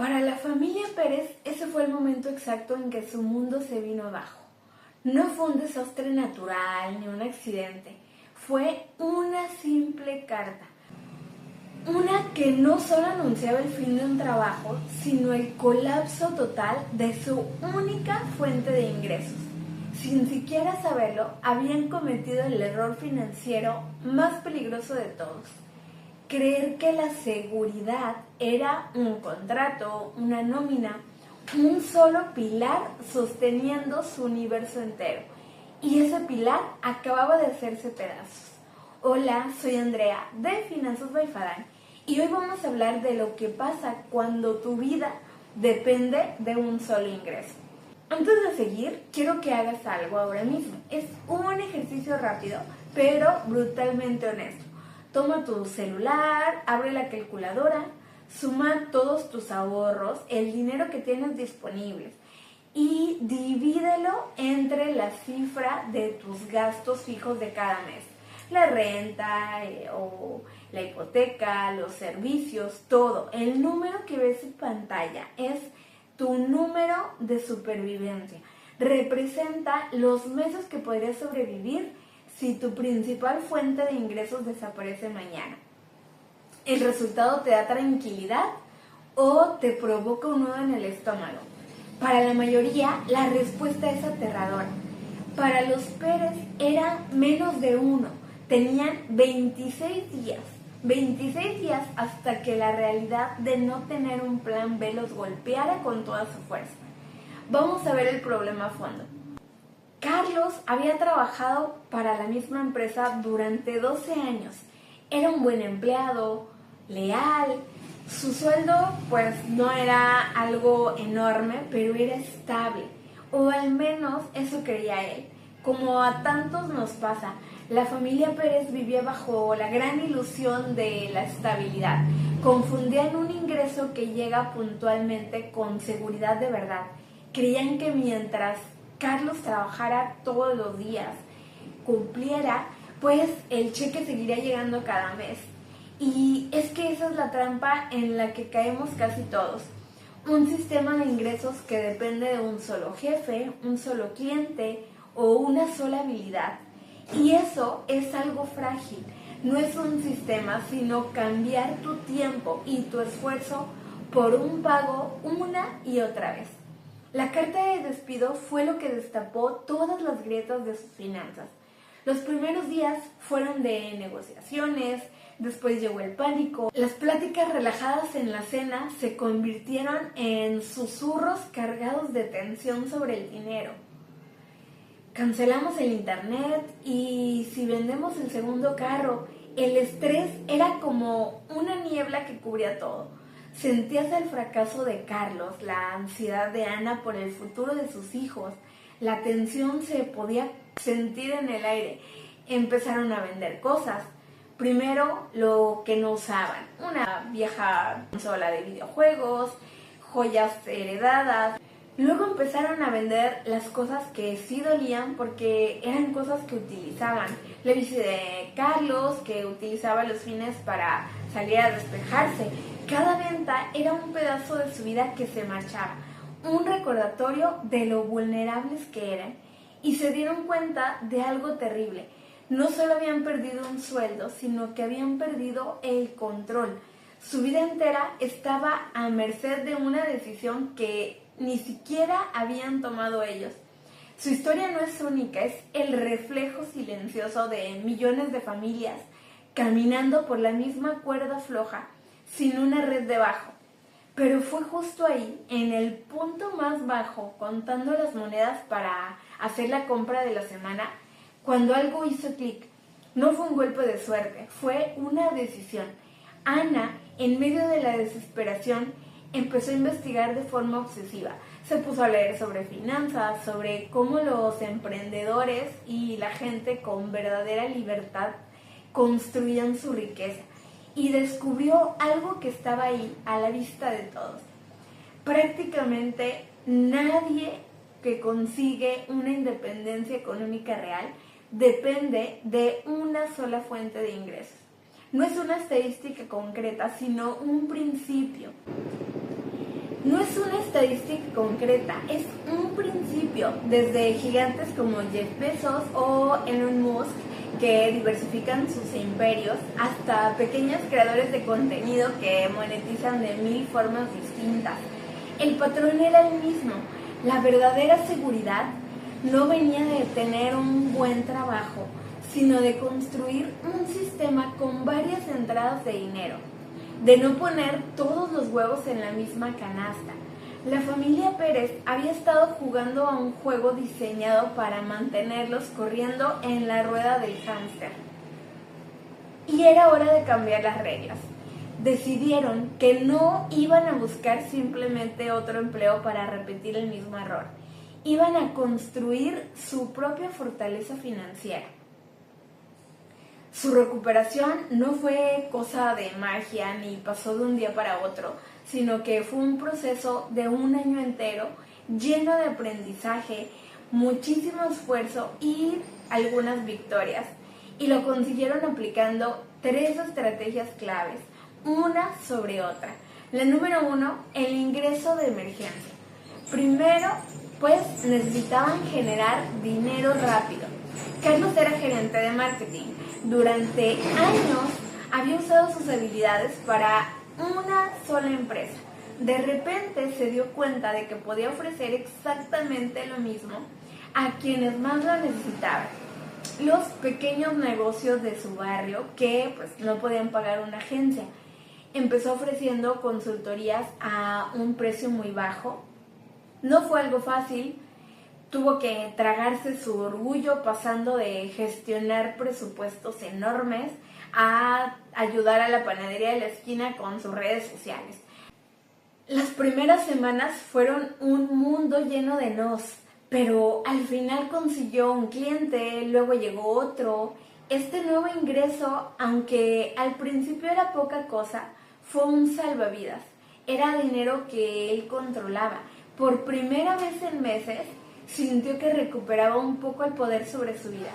Para la familia Pérez, ese fue el momento exacto en que su mundo se vino abajo. No fue un desastre natural ni un accidente, fue una simple carta. Una que no solo anunciaba el fin de un trabajo, sino el colapso total de su única fuente de ingresos. Sin siquiera saberlo, habían cometido el error financiero más peligroso de todos. Creer que la seguridad era un contrato, una nómina, un solo pilar sosteniendo su universo entero. Y ese pilar acababa de hacerse pedazos. Hola, soy Andrea de Finanzas by Fadan y hoy vamos a hablar de lo que pasa cuando tu vida depende de un solo ingreso. Antes de seguir, quiero que hagas algo ahora mismo. Es un ejercicio rápido, pero brutalmente honesto. Toma tu celular, abre la calculadora, suma todos tus ahorros, el dinero que tienes disponibles y divídelo entre la cifra de tus gastos fijos de cada mes. La renta o la hipoteca, los servicios, todo. El número que ves en pantalla es tu número de supervivencia. Representa los meses que podrías sobrevivir si tu principal fuente de ingresos desaparece mañana. ¿El resultado te da tranquilidad o te provoca un nudo en el estómago? Para la mayoría, la respuesta es aterradora. Para los Pérez era menos de uno. Tenían 26 días hasta que la realidad de no tener un plan B los golpeara con toda su fuerza. Vamos a ver el problema a fondo. Carlos había trabajado para la misma empresa durante 12 años. Era un buen empleado, leal. Su sueldo pues no era algo enorme, pero era estable. O al menos eso creía él. Como a tantos nos pasa, la familia Pérez vivía bajo la gran ilusión de la estabilidad. Confundían un ingreso que llega puntualmente con seguridad de verdad. Creían que mientras Carlos trabajara todos los días, cumpliera, pues el cheque seguiría llegando cada mes. Y es que esa es la trampa en la que caemos casi todos. Un sistema de ingresos que depende de un solo jefe, un solo cliente o una sola habilidad. Y eso es algo frágil. No es un sistema, sino cambiar tu tiempo y tu esfuerzo por un pago una y otra vez. La carta de despido fue lo que destapó todas las grietas de sus finanzas. Los primeros días fueron de negociaciones, después llegó el pánico. Las pláticas relajadas en la cena se convirtieron en susurros cargados de tensión sobre el dinero. Cancelamos el internet y si vendemos el segundo carro, el estrés era como una niebla que cubría todo. Sentías el fracaso de Carlos, la ansiedad de Ana por el futuro de sus hijos. La tensión se podía sentir en el aire. Empezaron a vender cosas. Primero, lo que no usaban. Una vieja consola de videojuegos, joyas heredadas. Luego empezaron a vender las cosas que sí dolían porque eran cosas que utilizaban. La bici de Carlos, que utilizaba los fines para salir a despejarse. Cada venta era un pedazo de su vida que se marchaba. Un recordatorio de lo vulnerables que eran. Y se dieron cuenta de algo terrible. No solo habían perdido un sueldo, sino que habían perdido el control. Su vida entera estaba a merced de una decisión que ni siquiera habían tomado ellos. Su historia no es única, es el reflejo silencioso de millones de familias caminando por la misma cuerda floja, sin una red debajo. Pero fue justo ahí, en el punto más bajo, contando las monedas para hacer la compra de la semana, cuando algo hizo clic. No fue un golpe de suerte, fue una decisión. Ana, en medio de la desesperación, empezó a investigar de forma obsesiva. Se puso a leer sobre finanzas, sobre cómo los emprendedores y la gente con verdadera libertad construían su riqueza. Y descubrió algo que estaba ahí, a la vista de todos. Prácticamente nadie que consigue una independencia económica real depende de una sola fuente de ingresos. No es una estadística concreta, sino un principio. No es una estadística concreta, es un principio, desde gigantes como Jeff Bezos o Elon Musk, que diversifican sus imperios, hasta pequeños creadores de contenido que monetizan de 1000 formas distintas. El patrón era el mismo. La verdadera seguridad no venía de tener un buen trabajo, sino de construir un sistema con varias entradas de dinero, de no poner todos los huevos en la misma canasta. La familia Pérez había estado jugando a un juego diseñado para mantenerlos corriendo en la rueda del hámster. Y era hora de cambiar las reglas. Decidieron que no iban a buscar simplemente otro empleo para repetir el mismo error. Iban a construir su propia fortaleza financiera. Su recuperación no fue cosa de magia ni pasó de un día para otro, sino que fue un proceso de un año entero lleno de aprendizaje, muchísimo esfuerzo y algunas victorias. Y lo consiguieron aplicando 3 estrategias claves, una sobre otra. La número 1, el ingreso de emergencia. Primero, pues necesitaban generar dinero rápido. Carlos era gerente de marketing. Durante años había usado sus habilidades para una sola empresa. De repente se dio cuenta de que podía ofrecer exactamente lo mismo a quienes más lo necesitaban. Los pequeños negocios de su barrio que pues no podían pagar una agencia. Empezó ofreciendo consultorías a un precio muy bajo. No fue algo fácil. Tuvo que tragarse su orgullo pasando de gestionar presupuestos enormes a ayudar a la panadería de la esquina con sus redes sociales. Las primeras semanas fueron un mundo lleno de nos, pero al final consiguió un cliente, luego llegó otro. Este nuevo ingreso, aunque al principio era poca cosa, fue un salvavidas. Era dinero que él controlaba. Por primera vez en meses, sintió que recuperaba un poco el poder sobre su vida.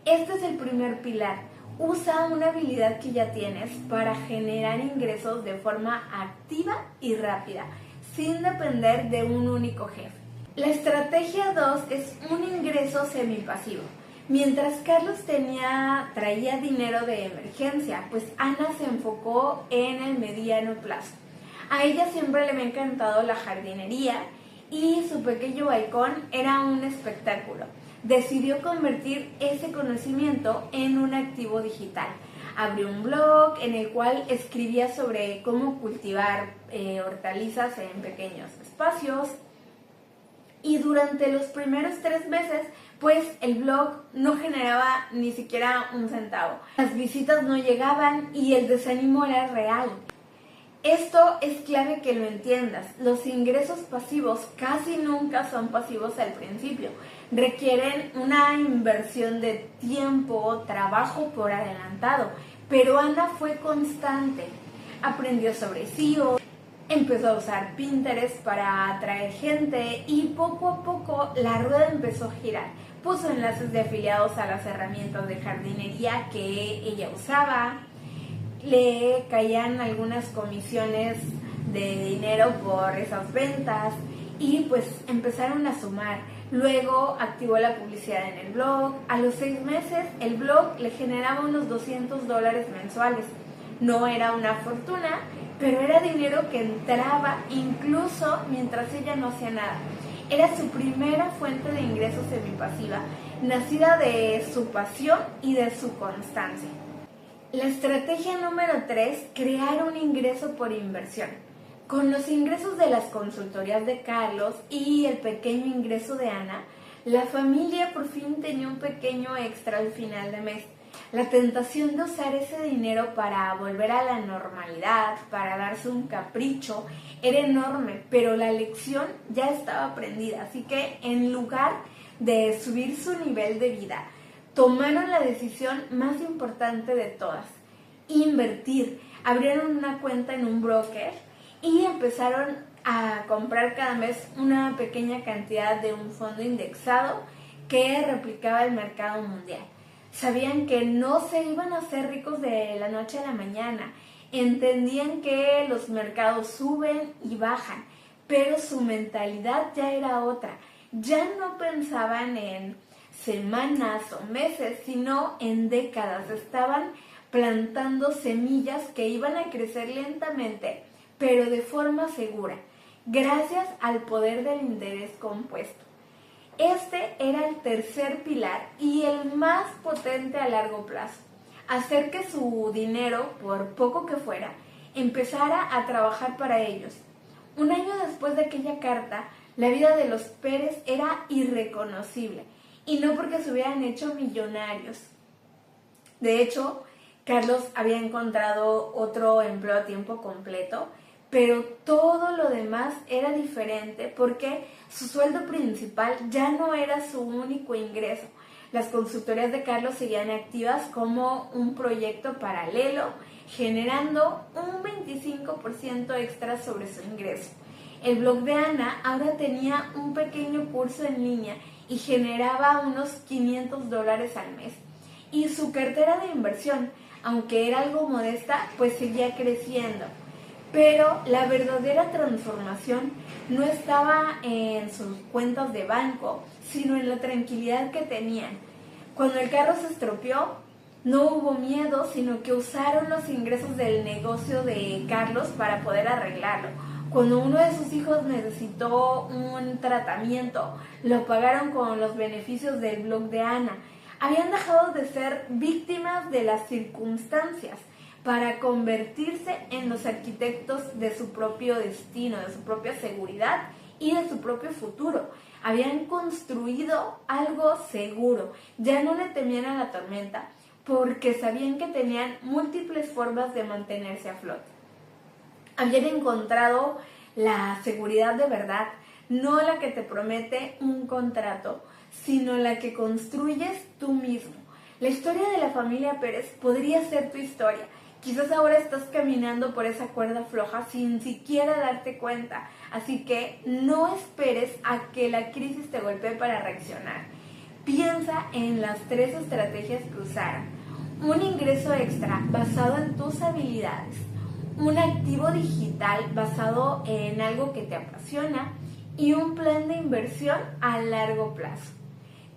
Este es el primer pilar. Usa una habilidad que ya tienes para generar ingresos de forma activa y rápida, sin depender de un único jefe. La estrategia 2 es un ingreso semipasivo. Mientras Carlos traía dinero de emergencia, pues Ana se enfocó en el mediano plazo. A ella siempre le había encantado la jardinería y su pequeño balcón era un espectáculo. Decidió convertir ese conocimiento en un activo digital. Abrió un blog en el cual escribía sobre cómo cultivar hortalizas en pequeños espacios. Y durante los primeros 3 meses, pues el blog no generaba ni siquiera un centavo. Las visitas no llegaban y el desánimo era real. Esto es clave que lo entiendas. Los ingresos pasivos casi nunca son pasivos al principio. Requieren una inversión de tiempo, trabajo por adelantado. Pero Ana fue constante. Aprendió sobre SEO, empezó a usar Pinterest para atraer gente y poco a poco la rueda empezó a girar. Puso enlaces de afiliados a las herramientas de jardinería que ella usaba. Le caían algunas comisiones de dinero por esas ventas y pues empezaron a sumar. Luego activó la publicidad en el blog. A los 6 meses el blog le generaba unos $200 mensuales. No era una fortuna, pero era dinero que entraba incluso mientras ella no hacía nada. Era su primera fuente de ingresos semipasiva, nacida de su pasión y de su constancia. La estrategia número 3, crear un ingreso por inversión. Con los ingresos de las consultorías de Carlos y el pequeño ingreso de Ana, la familia por fin tenía un pequeño extra al final de mes. La tentación de usar ese dinero para volver a la normalidad, para darse un capricho, era enorme, pero la lección ya estaba aprendida. Así que en lugar de subir su nivel de vida, tomaron la decisión más importante de todas: invertir. Abrieron una cuenta en un broker y empezaron a comprar cada mes una pequeña cantidad de un fondo indexado que replicaba el mercado mundial. Sabían que no se iban a hacer ricos de la noche a la mañana. Entendían que los mercados suben y bajan, pero su mentalidad ya era otra. Ya no pensaban en semanas o meses, sino en décadas. Estaban plantando semillas que iban a crecer lentamente, pero de forma segura, gracias al poder del interés compuesto. Este era el tercer pilar y el más potente a largo plazo: hacer que su dinero, por poco que fuera, empezara a trabajar para ellos. Un año después de aquella carta, la vida de los Pérez era irreconocible, y no porque se hubieran hecho millonarios. De hecho, Carlos había encontrado otro empleo a tiempo completo, pero todo lo demás era diferente porque su sueldo principal ya no era su único ingreso. Las consultorías de Carlos seguían activas como un proyecto paralelo, generando un 25% extra sobre su ingreso. El blog de Ana ahora tenía un pequeño curso en línea y generaba unos $500 al mes. Y su cartera de inversión, aunque era algo modesta, pues seguía creciendo. Pero la verdadera transformación no estaba en sus cuentas de banco, sino en la tranquilidad que tenían. Cuando el carro se estropeó, no hubo miedo, sino que usaron los ingresos del negocio de Carlos para poder arreglarlo. Cuando uno de sus hijos necesitó un tratamiento, lo pagaron con los beneficios del blog de Ana. Habían dejado de ser víctimas de las circunstancias para convertirse en los arquitectos de su propio destino, de su propia seguridad y de su propio futuro. Habían construido algo seguro, ya no le temían a la tormenta, porque sabían que tenían múltiples formas de mantenerse a flote. Habían encontrado la seguridad de verdad, no la que te promete un contrato, sino la que construyes tú mismo. La historia de la familia Pérez podría ser tu historia. Quizás ahora estás caminando por esa cuerda floja sin siquiera darte cuenta, así que no esperes a que la crisis te golpee para reaccionar. Piensa en las 3 estrategias que usaron: un ingreso extra basado en tus habilidades, un activo digital basado en algo que te apasiona y un plan de inversión a largo plazo.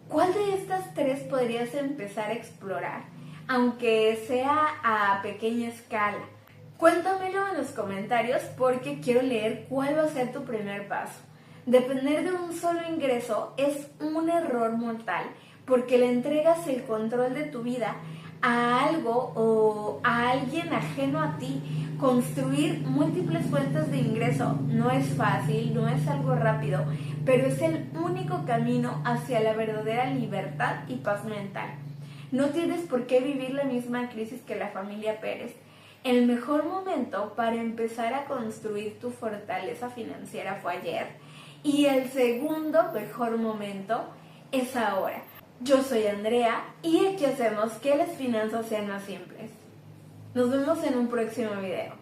¿Cuál de estas 3 podrías empezar a explorar, aunque sea a pequeña escala? Cuéntamelo en los comentarios porque quiero leer cuál va a ser tu primer paso. Depender de un solo ingreso es un error mortal porque le entregas el control de tu vida a algo o a alguien ajeno a ti. Construir múltiples fuentes de ingreso no es fácil, no es algo rápido, pero es el único camino hacia la verdadera libertad y paz mental. No tienes por qué vivir la misma crisis que la familia Pérez. El mejor momento para empezar a construir tu fortaleza financiera fue ayer, y el segundo mejor momento es ahora. Yo soy Andrea y aquí hacemos que las finanzas sean más simples. Nos vemos en un próximo video.